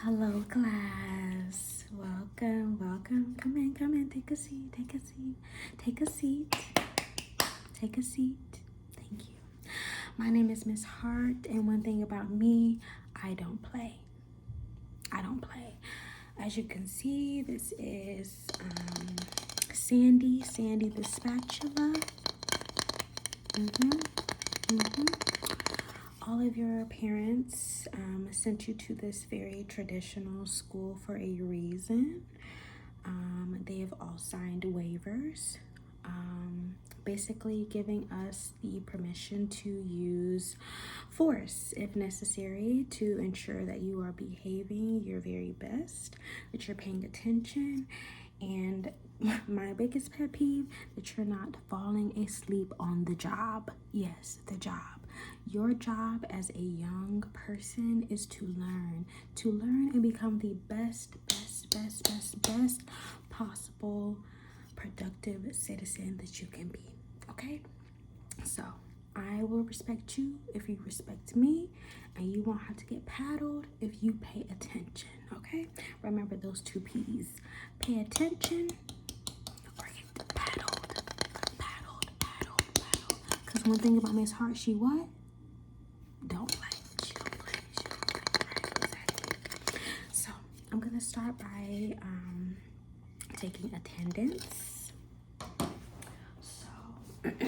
Hello, class. Welcome, welcome. Come in. Take a seat. Take a seat. Take a seat. Take a seat. Thank you. My name is Miss Hart, and one thing about me, I don't play. I don't play. As you can see, this is Sandy the spatula. All of your parents sent you to this very traditional school for a reason. They have all signed waivers, basically giving us the permission to use force if necessary to ensure that you are behaving your very best, that you're paying attention, and my biggest pet peeve, that you're not falling asleep on the job. Yes, the job. Your job as a young person is to learn and become the best possible productive citizen that you can be. Okay? So I will respect you if you respect me, and you won't have to get paddled if you pay attention. Okay? Remember those two P's. Pay attention or get paddled. Because one thing about Miss Hart, she what? Don't play. She don't play. Right, exactly. So I'm gonna start by taking attendance. So let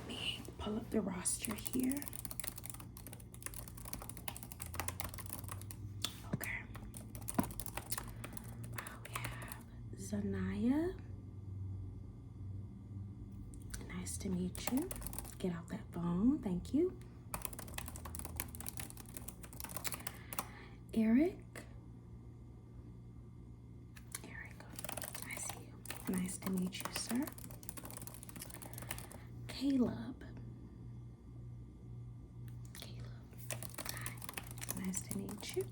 me pull up the roster here. Okay. We have Zanaya. Nice to meet you. Get off that phone. Thank you. Eric. I see you. Nice to meet you, sir. Caleb. Hi. Nice to meet you.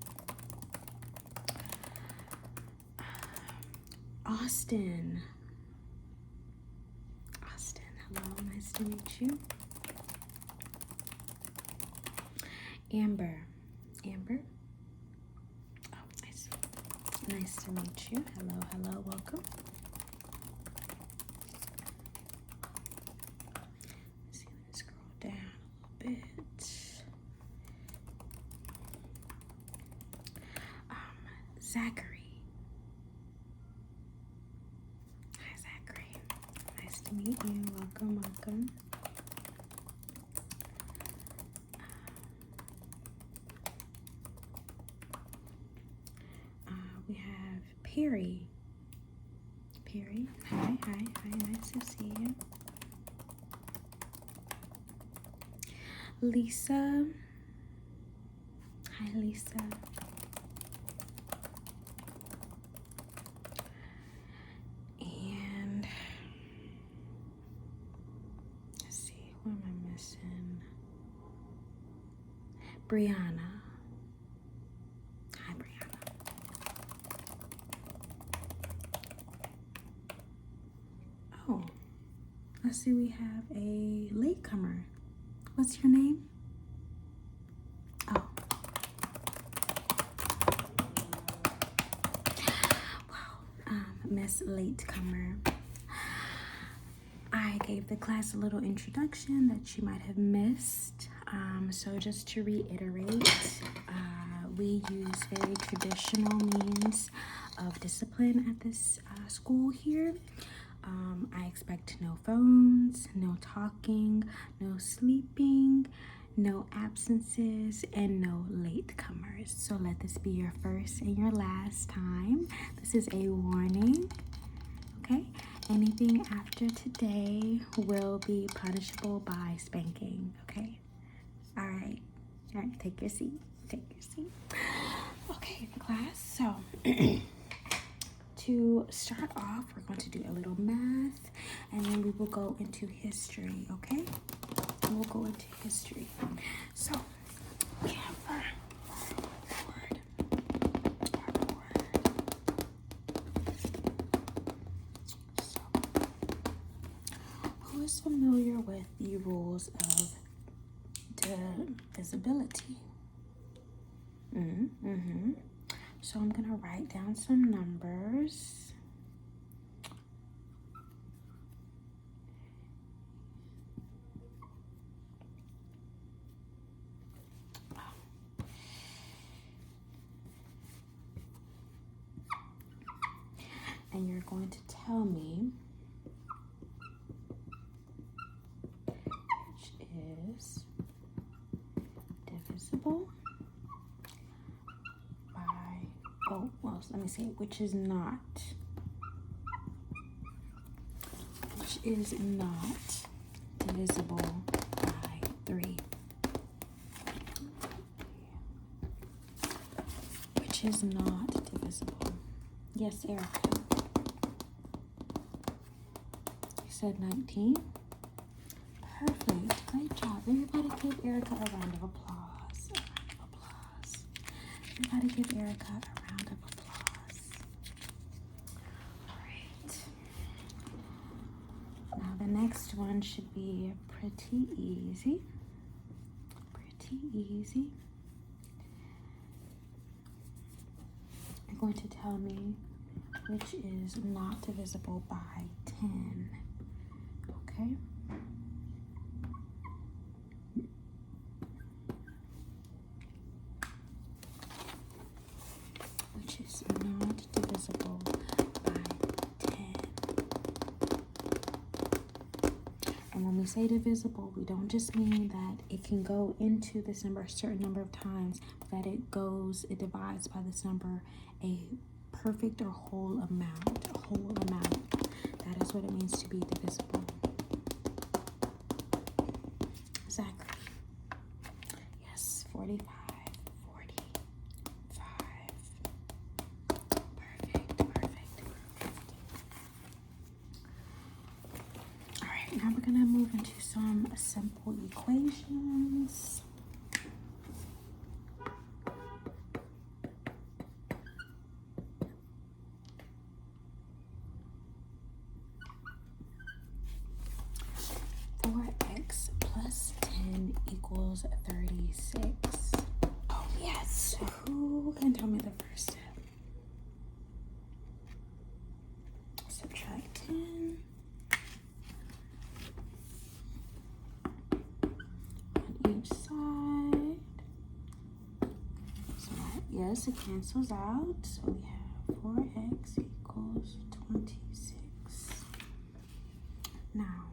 Austin. Hello, nice to meet you. Amber. Oh, nice. Nice to meet you. Hello, welcome. Let's see, let me scroll down a little bit. Zachary. Hi, Zachary. Nice to meet you. Welcome. We have Perry. Hi. Nice to see you. Lisa. Hi, Lisa. And let's see, who am I missing? Brianna. Hi, Brianna. Oh, let's see, we have a latecomer. What's your name? Oh. Wow. Miss Latecomer. I gave the class a little introduction that you might have missed. So just to reiterate, we use very traditional means of discipline at this school here. I expect no phones, no talking, no sleeping, no absences, and no latecomers. So let this be your first and your last time. This is a warning, okay? Anything after today will be punishable by spanking, okay? All right, take your seat. Okay, class, so to start off, we're going to do a little math, and then we will go into history, okay? We'll go into history. So we have our board. So, who is familiar with the rules of divisibility. So I'm gonna write down some numbers. And you're going to tell me which is divisible by, let me see, which is not divisible by 3. Which is not divisible. Yes, Erica. You said 19. Perfect. Great job. Everybody give Erica a round of applause. Everybody give Erica a round of applause. All right. Now the next one should be pretty easy. You're going to tell me which is not divisible by 10. Okay? Which is not divisible by 10. And when we say divisible, we don't just mean that it can go into this number a certain number of times, that it divides by this number a perfect or whole amount. That is what it means to be divisible. Zachary. Yes, 45. Perfect. All right, now we're gonna move into some simple equations. 4x plus 10 equals 36. Oh yes, who can tell me the first step? Subtract 10 on each side. So yes, it cancels out. So we have 4x equals 26. Now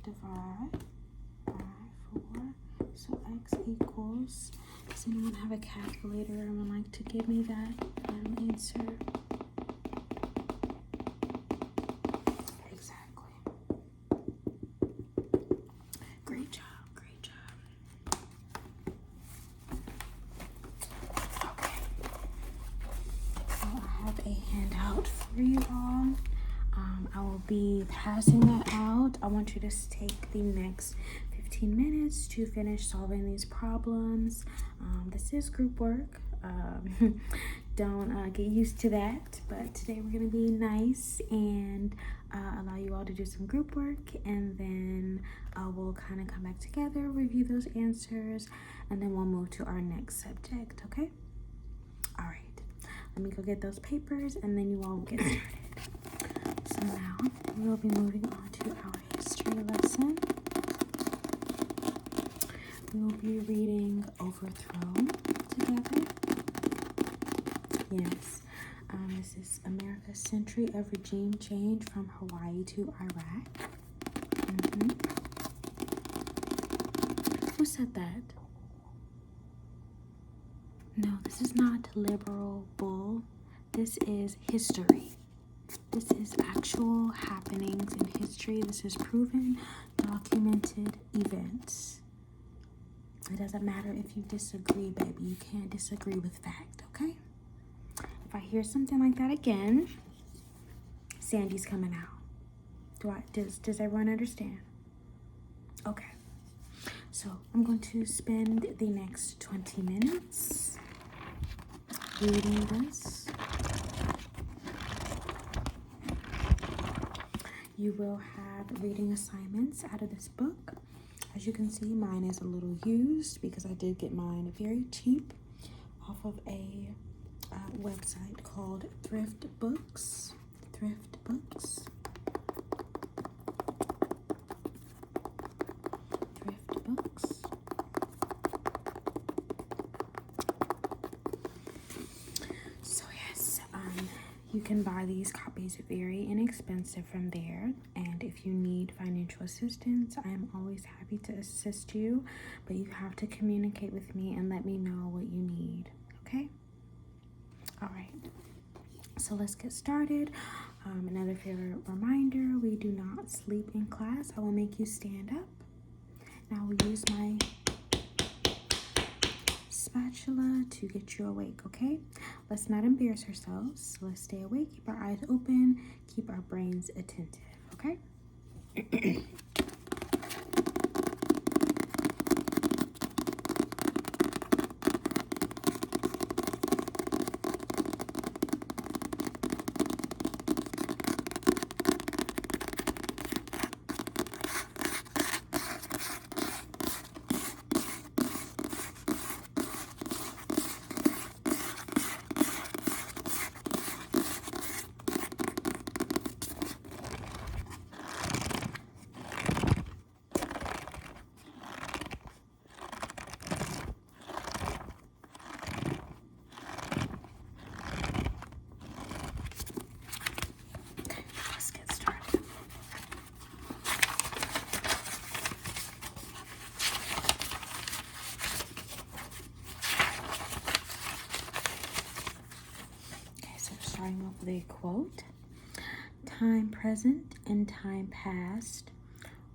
divide by 4, so x equals, does anyone have a calculator and would like to give me that answer? Exactly. Great job. Okay, so I have a handout for you all. I will be passing that out. I want you to take the next 15 minutes to finish solving these problems. This is group work. Don't get used to that, but today we're going to be nice and allow you all to do some group work, and then we'll kind of come back together, review those answers, and then we'll move to our next subject, okay? All right, let me go get those papers, and then you all will get started. So now we'll be moving on to our history lesson. We will be reading Overthrown together. Yes, this is America's Century of Regime Change from Hawaii to Iraq. Who said that? No, this is not liberal bull. This is history. This is actual happenings in history. This is proven, documented events. It doesn't matter if you disagree, baby. You can't disagree with fact, okay? If I hear something like that again, Sandy's coming out. Does everyone understand? Okay. So I'm going to spend the next 20 minutes reading this. You will have reading assignments out of this book. As you can see, mine is a little used because I did get mine very cheap off of a website called Thrift Books. Thrift Books. Thrift Books. So yes, you can buy these copies very inexpensive from there. And if you need financial assistance, I am always happy to assist you. But you have to communicate with me and let me know what you need. Okay? All right. So let's get started. Another favorite reminder, we do not sleep in class. I will make you stand up. Now we'll use my spatula to get you awake, okay? Let's not embarrass ourselves. Let's stay awake, keep our eyes open, keep our brains attentive, okay? Let's get started. Okay, so starting off with a quote. Time present and time past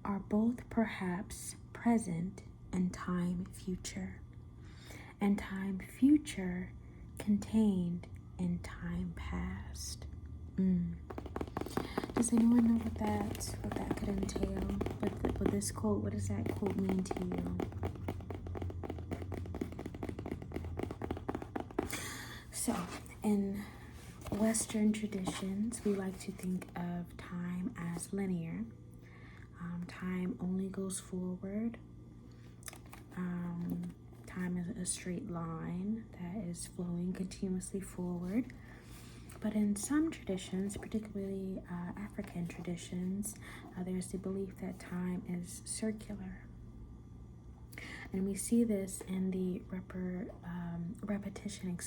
are both perhaps present and time future, and time future contained in time past. Does anyone know what that could entail? With this quote, what does that quote mean to you? So, in Western traditions, we like to think of time as linear. Time only goes forward. Time is a straight line that is flowing continuously forward. But in some traditions, particularly African traditions, there's the belief that time is circular. And we see this in the repetition,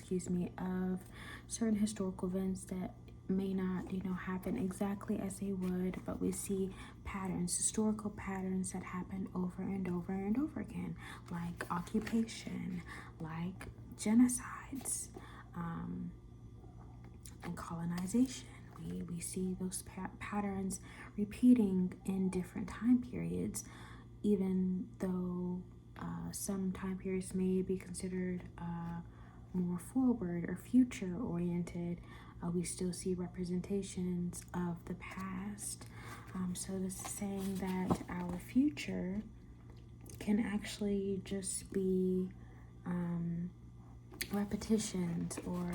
of certain historical events that may not, happen exactly as they would, but we see patterns, historical patterns that happen over and over and over again, like occupation, like genocides, and colonization. We see those patterns repeating in different time periods, even though some time periods may be considered more forward or future oriented. We still see representations of the past. So this is saying that our future can actually just be repetitions or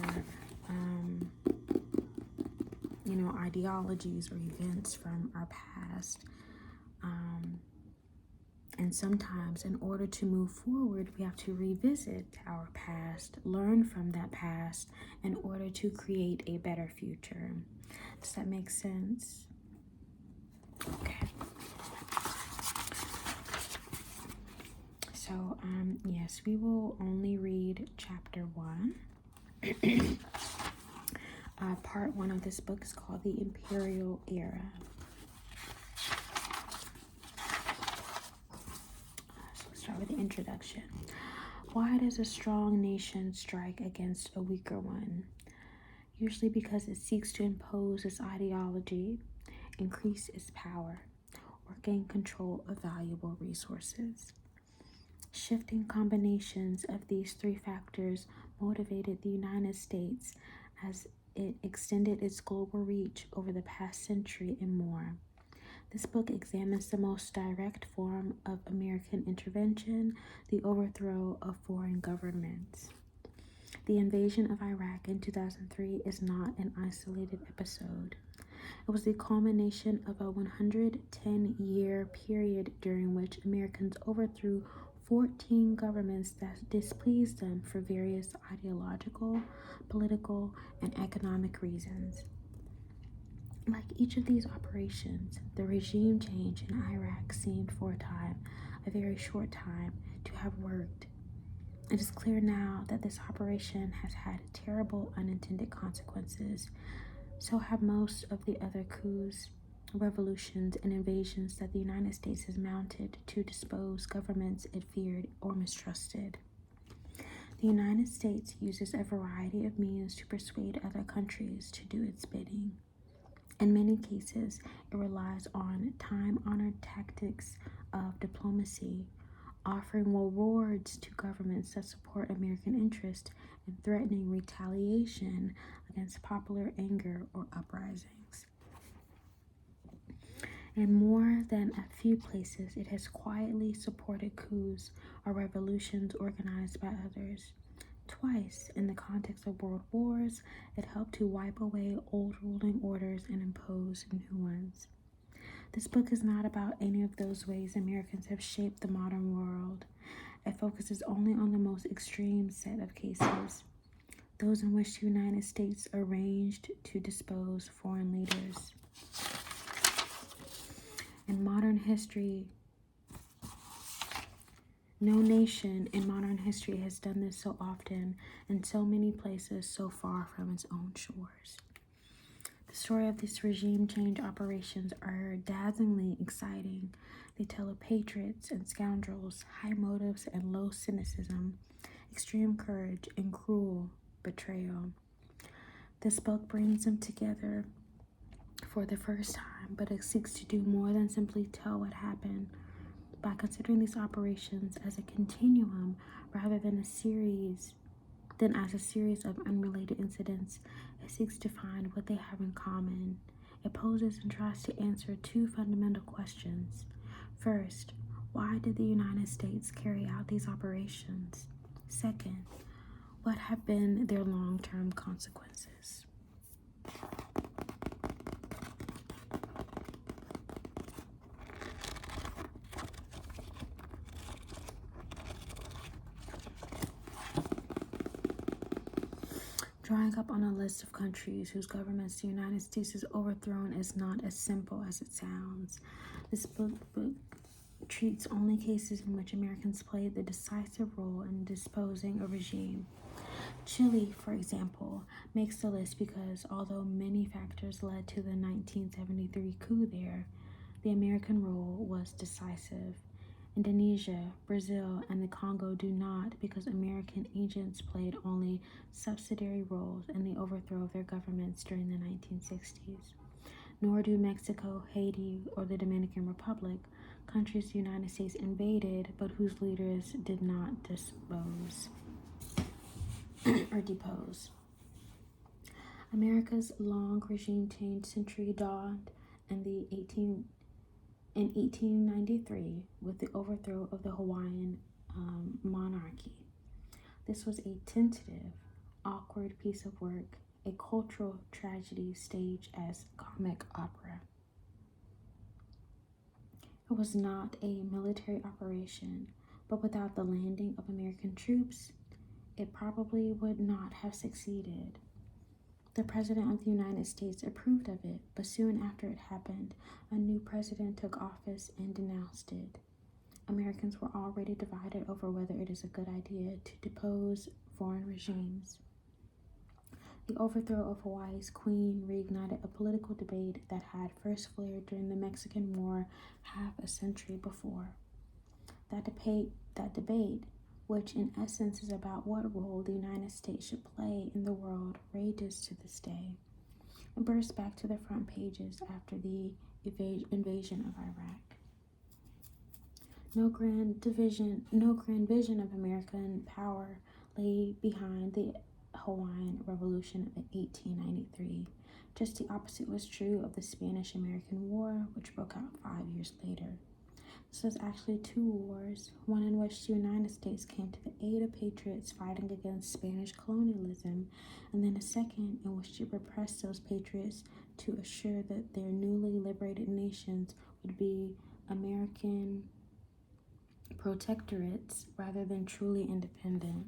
ideologies or events from our past. And sometimes in order to move forward, we have to revisit our past, learn from that past in order to create a better future. Does that make sense? Okay. So, yes, we will only read chapter 1. Part 1 of this book is called The Imperial Era. So let's start with the introduction. Why does a strong nation strike against a weaker one? Usually because it seeks to impose its ideology, increase its power, or gain control of valuable resources. Shifting combinations of these three factors motivated the United States as it extended its global reach over the past century and more. This book examines the most direct form of American intervention, the overthrow of foreign governments. The invasion of Iraq in 2003 is not an isolated episode. It was the culmination of a 110-year period during which Americans overthrew 14 governments that displeased them for various ideological, political, and economic reasons. Like each of these operations, the regime change in Iraq seemed for a time, a very short time, to have worked. It is clear now that this operation has had terrible unintended consequences. So have most of the other coups, revolutions, and invasions that the United States has mounted to depose governments it feared or mistrusted. The United States uses a variety of means to persuade other countries to do its bidding. In many cases, it relies on time-honored tactics of diplomacy, offering rewards to governments that support American interest and threatening retaliation against popular anger or uprisings. In more than a few places, it has quietly supported coups or revolutions organized by others. Twice, in the context of world wars, it helped to wipe away old ruling orders and impose new ones. This book is not about any of those ways Americans have shaped the modern world. It focuses only on the most extreme set of cases, those in which the United States arranged to depose foreign leaders. In modern history, no nation in modern history has done this so often in so many places so far from its own shores. The story of these regime change operations are dazzlingly exciting. They tell of patriots and scoundrels, high motives and low cynicism, extreme courage and cruel betrayal. This book brings them together for the first time, but it seeks to do more than simply tell what happened. By considering these operations as a continuum rather than as a series of unrelated incidents, it seeks to find what they have in common. It poses and tries to answer two fundamental questions. First, why did the United States carry out these operations? Second, what have been their long-term consequences? Drawing up on a list of countries whose governments the United States has overthrown is not as simple as it sounds. This book treats only cases in which Americans played the decisive role in disposing a regime. Chile, for example, makes the list because although many factors led to the 1973 coup there, the American role was decisive. Indonesia, Brazil, and the Congo do not because American agents played only subsidiary roles in the overthrow of their governments during the 1960s. Nor do Mexico, Haiti, or the Dominican Republic, countries the United States invaded but whose leaders did not depose. America's long regime change century dawned in 1893 with the overthrow of the Hawaiian monarchy. This was a tentative, awkward piece of work, a cultural tragedy staged as comic opera. It was not a military operation, but without the landing of American troops, it probably would not have succeeded. The President of the United States approved of it, but soon after it happened, a new president took office and denounced it. Americans were already divided over whether it is a good idea to depose foreign regimes. The overthrow of Hawaii's queen reignited a political debate that had first flared during the Mexican War half a century before. That debate, which in essence is about what role the United States should play in the world, rages to this day. It burst back to the front pages after the invasion of Iraq. No grand vision of American power lay behind the Hawaiian Revolution of 1893. Just the opposite was true of the Spanish-American War, which broke out 5 years later. This was actually two wars, one in which the United States came to the aid of patriots fighting against Spanish colonialism, and then a second in which it repressed those patriots to assure that their newly liberated nations would be American protectorates rather than truly independent.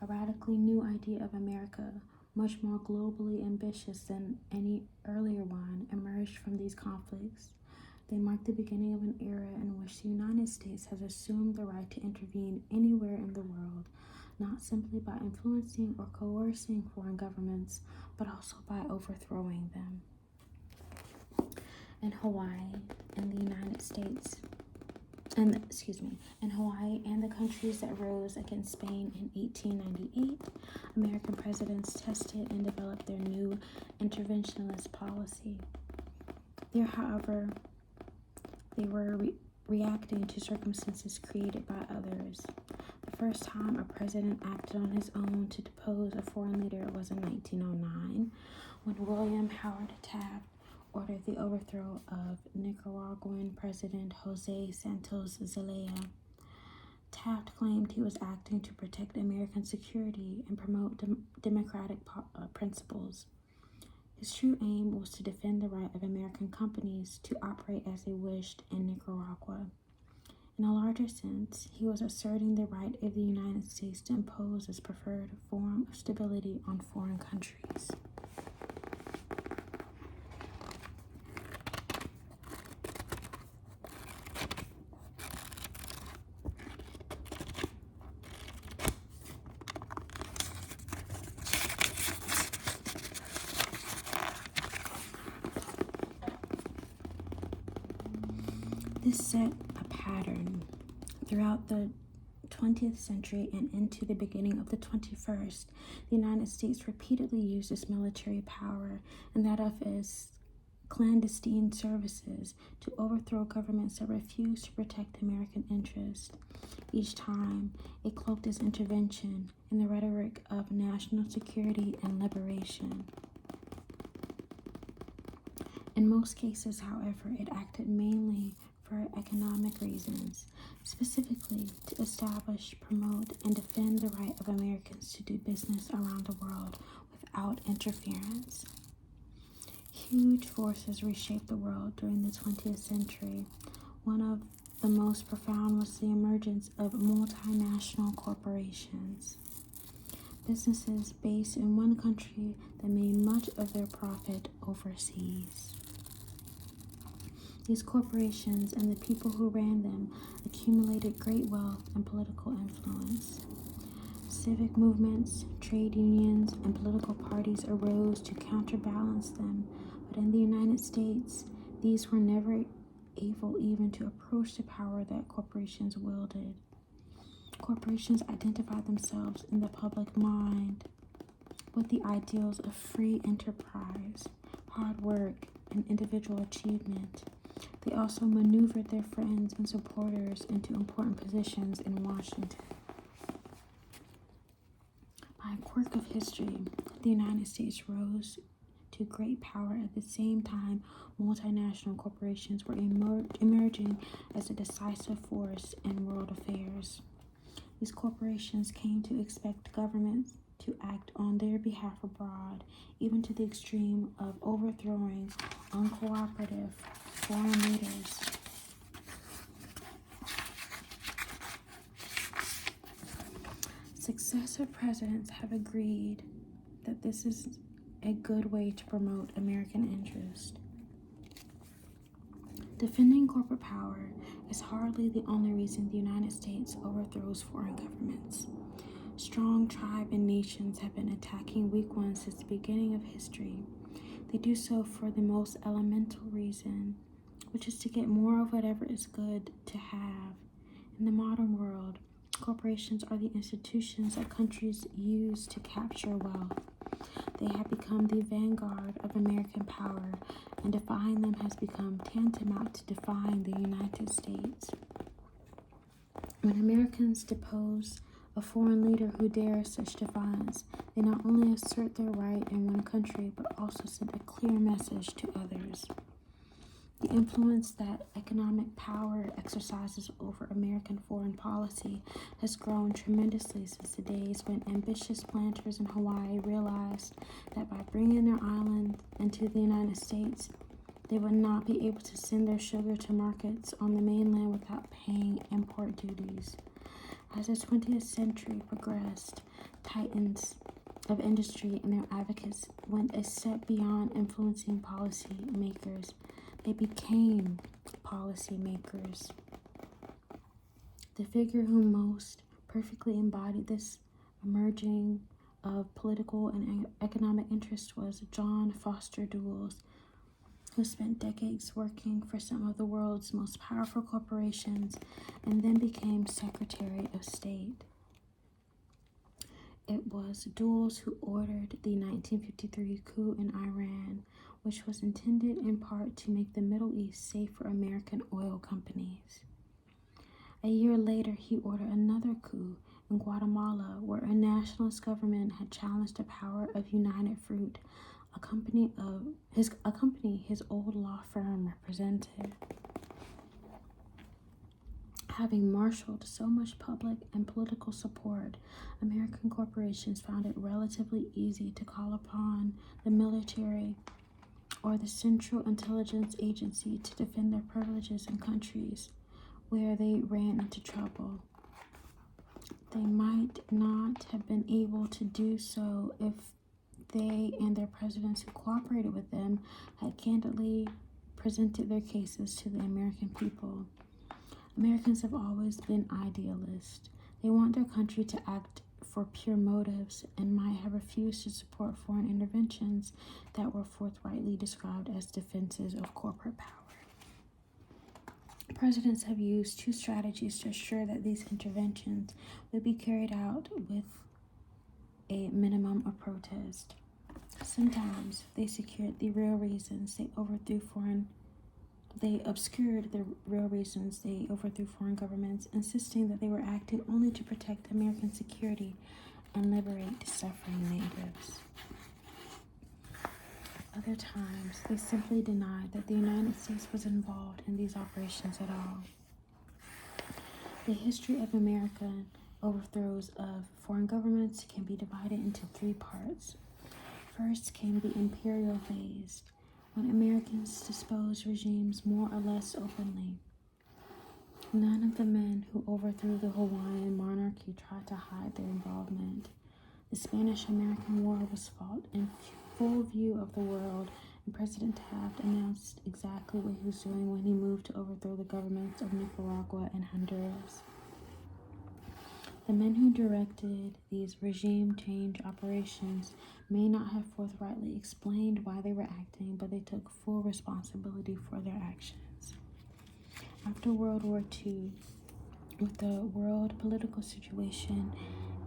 A radically new idea of America, much more globally ambitious than any earlier one, emerged from these conflicts. They mark the beginning of an era in which the United States has assumed the right to intervene anywhere in the world, not simply by influencing or coercing foreign governments, but also by overthrowing them. In Hawaii and the United States, in Hawaii and the countries that rose against Spain in 1898, American presidents tested and developed their new interventionist policy. There, however, they were reacting to circumstances created by others. The first time a president acted on his own to depose a foreign leader was in 1909, when William Howard Taft ordered the overthrow of Nicaraguan President Jose Santos Zelaya. Taft claimed he was acting to protect American security and promote democratic principles. His true aim was to defend the right of American companies to operate as they wished in Nicaragua. In a larger sense, he was asserting the right of the United States to impose its preferred form of stability on foreign countries. This set a pattern throughout the 20th century and into the beginning of the 21st. The United States repeatedly used its military power and that of its clandestine services to overthrow governments that refused to protect American interests. Each time, it cloaked its intervention in the rhetoric of national security and liberation. In most cases, however, it acted mainly for economic reasons, specifically to establish, promote, and defend the right of Americans to do business around the world without interference. Huge forces reshaped the world during the 20th century. One of the most profound was the emergence of multinational corporations. Businesses based in one country that made much of their profit overseas. These corporations and the people who ran them accumulated great wealth and political influence. Civic movements, trade unions, and political parties arose to counterbalance them, but in the United States, these were never able even to approach the power that corporations wielded. Corporations identified themselves in the public mind with the ideals of free enterprise, hard work, and individual achievement. They also maneuvered their friends and supporters into important positions in Washington. By a quirk of history, the United States rose to great power at the same time multinational corporations were emerging as a decisive force in world affairs. These corporations came to expect governments to act on their behalf abroad, even to the extreme of overthrowing uncooperative foreign leaders. Successive presidents have agreed that this is a good way to promote American interest. Defending corporate power is hardly the only reason the United States overthrows foreign governments. Strong tribes and nations have been attacking weak ones since the beginning of history. They do so for the most elemental reason, which is to get more of whatever is good to have. In the modern world, corporations are the institutions that countries use to capture wealth. They have become the vanguard of American power, and defying them has become tantamount to defying the United States. When Americans depose a foreign leader who dares such defiance, they not only assert their right in one country, but also send a clear message to others. The influence that a economic power it exercises over American foreign policy has grown tremendously since the days when ambitious planters in Hawaii realized that by bringing their island into the United States, they would not be able to send their sugar to markets on the mainland without paying import duties. As the 20th century progressed, titans of industry and their advocates went a step beyond influencing policy makers. They became policy makers. The figure who most perfectly embodied this emerging of political and economic interest was John Foster Dulles, who spent decades working for some of the world's most powerful corporations and then became Secretary of State. It was Dulles who ordered the 1953 coup in Iran, which was intended in part to make the Middle East safe for American oil companies. A year later, he ordered another coup in Guatemala, where a nationalist government had challenged the power of United Fruit, a company his old law firm represented. Having marshaled so much public and political support, American corporations found it relatively easy to call upon the military or the Central Intelligence Agency to defend their privileges in countries where they ran into trouble. They might not have been able to do so if they and their presidents who cooperated with them had candidly presented their cases to the American people. Americans have always been idealists. They want their country to act for pure motives and might have refused to support foreign interventions that were forthrightly described as defenses of corporate power. Presidents have used two strategies to assure that these interventions would be carried out with a minimum of protest. Sometimes they secured the real reasons they obscured the real reasons they overthrew foreign governments, insisting that they were acting only to protect American security and liberate suffering natives. Other times, they simply denied that the United States was involved in these operations at all. The history of American overthrows of foreign governments can be divided into three parts. First came the imperial phase, when Americans disposed regimes more or less openly. None of the men who overthrew the Hawaiian monarchy tried to hide their involvement. The Spanish-American War was fought in full view of the world, and President Taft announced exactly what he was doing when he moved to overthrow the governments of Nicaragua and Honduras. The men who directed these regime change operations may not have forthrightly explained why they were acting, but they took full responsibility for their actions. After World War II, with the world political situation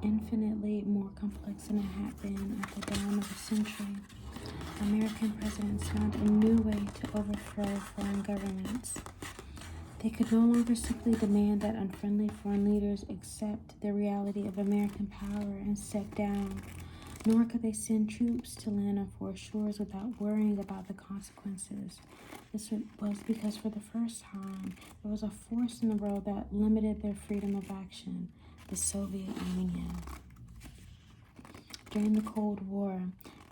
infinitely more complex than it had been at the dawn of the century, American presidents found a new way to overthrow foreign governments. They could no longer simply demand that unfriendly foreign leaders accept the reality of American power and step down, nor could they send troops to land on foreign shores without worrying about the consequences. This was because for the first time, there was a force in the world that limited their freedom of action: the Soviet Union. During the Cold War,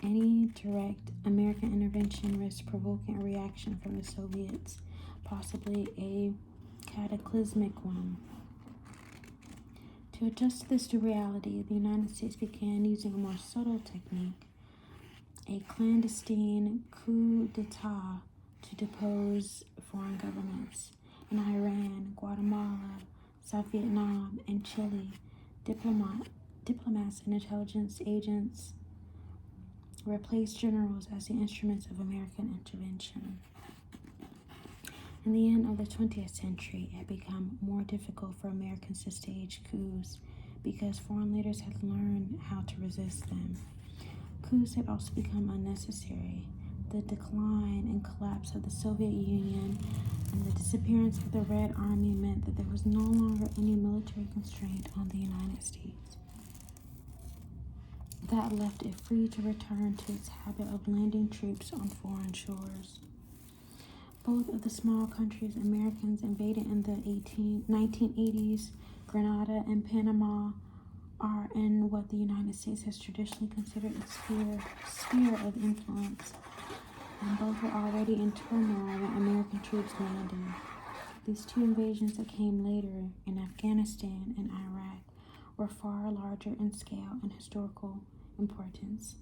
any direct American intervention risked provoking a reaction from the Soviets, possibly a cataclysmic one. To adjust to this new reality, the United States began using a more subtle technique, a clandestine coup d'etat, to depose foreign governments. In Iran, Guatemala, South Vietnam, and Chile, diplomats and intelligence agents replaced generals as the instruments of American intervention. In the end of the 20th century, it had become more difficult for Americans to stage coups because foreign leaders had learned how to resist them. Coups had also become unnecessary. The decline and collapse of the Soviet Union and the disappearance of the Red Army meant that there was no longer any military constraint on the United States. That left it free to return to its habit of landing troops on foreign shores. Both of the small countries Americans invaded in the 1980s, Grenada and Panama, are in what the United States has traditionally considered its sphere of influence, and both were already in turmoil when American troops landed. These two invasions that came later in Afghanistan and Iraq were far larger in scale and historical importance.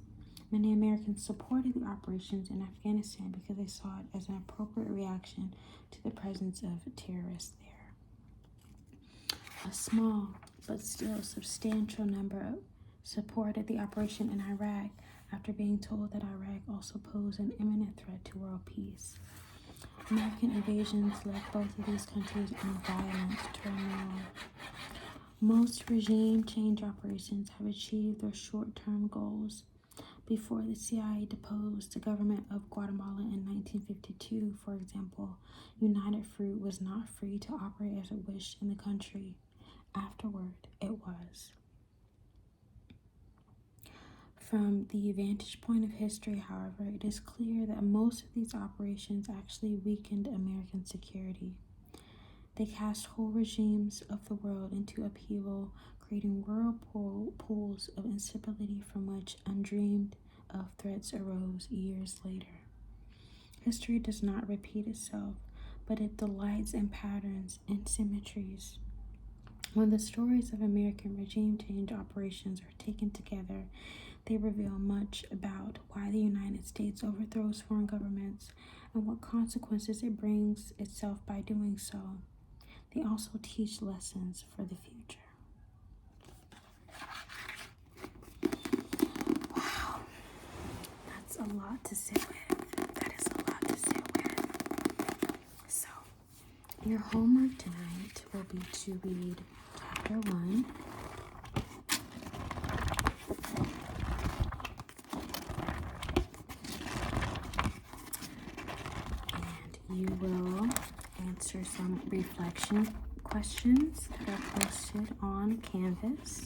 Many Americans supported the operations in Afghanistan because they saw it as an appropriate reaction to the presence of terrorists there. A small but still substantial number supported the operation in Iraq after being told that Iraq also posed an imminent threat to world peace. American invasions left both of these countries in violent turmoil. Most regime change operations have achieved their short-term goals. Before the CIA deposed the government of Guatemala in 1952, for example, United Fruit was not free to operate as it wished in the country. Afterward, it was. From the vantage point of history, however, it is clear that most of these operations actually weakened American security. They cast whole regimes of the world into upheaval, creating whirlpools of instability from which undreamed of threats arose years later. History does not repeat itself, but it delights in patterns and symmetries. When the stories of American regime change operations are taken together, they reveal much about why the United States overthrows foreign governments and what consequences it brings itself by doing so. They also teach lessons for the future. Wow, that's a lot to sit with. That is a lot to sit with. So, your homework tonight will be to read Chapter 1. And you will answer some reflection questions that are posted on Canvas.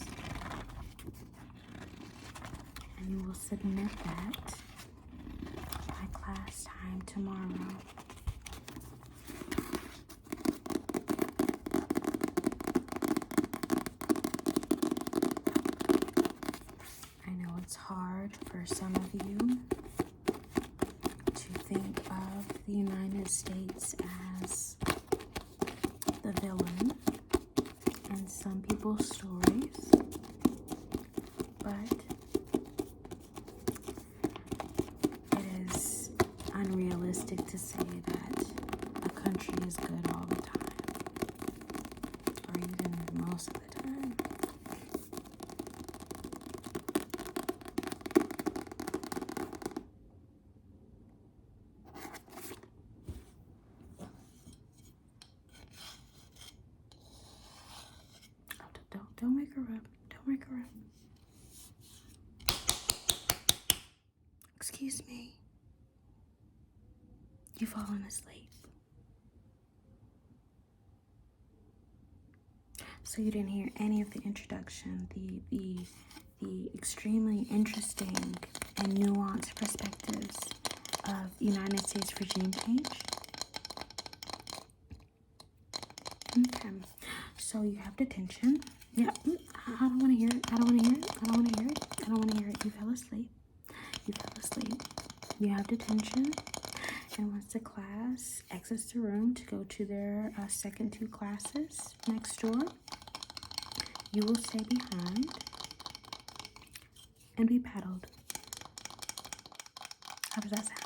And you will submit that by class time tomorrow. I know it's hard for some of you to think of the United States as the villain in some people's stories, but it is unrealistic to say that a country is good all the time, or even most of the time. Don't wake her up. Don't wake her up. Excuse me. You've fallen asleep. So you didn't hear any of the introduction, the extremely interesting and nuanced perspectives of United States regime change? Okay. So you have detention. Yeah, I don't want to hear it. I don't want to hear it. I don't want to hear it. I don't want to hear it. You fell asleep. You fell asleep. You have detention. And once the class exits the room to go to their second two classes next door, you will stay behind and be paddled. How does that sound?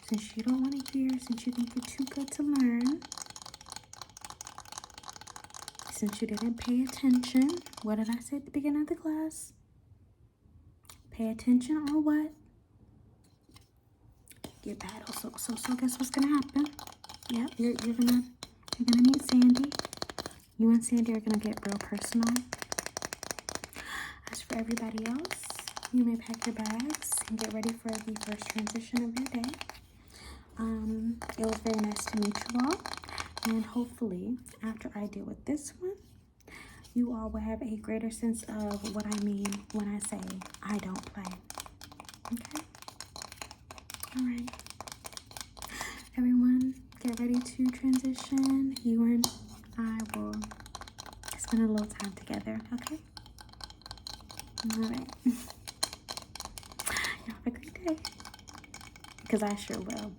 Since you don't want to hear, since you think you're too good to learn, since you didn't pay attention, what did I say at the beginning of the class? Pay attention or what? Get paddled. So guess what's gonna happen? Yeah, you're gonna meet Sandy. You and Sandy are gonna get real personal. As for everybody else, you may pack your bags and get ready for the first transition of your day. It was very nice to meet you all, and hopefully after I deal with this one, you all will have a greater sense of what I mean when I say I don't play. Okay? All right. get ready to transition, you and I will spend a little time together, okay? All right. You have a great day. Because I sure will.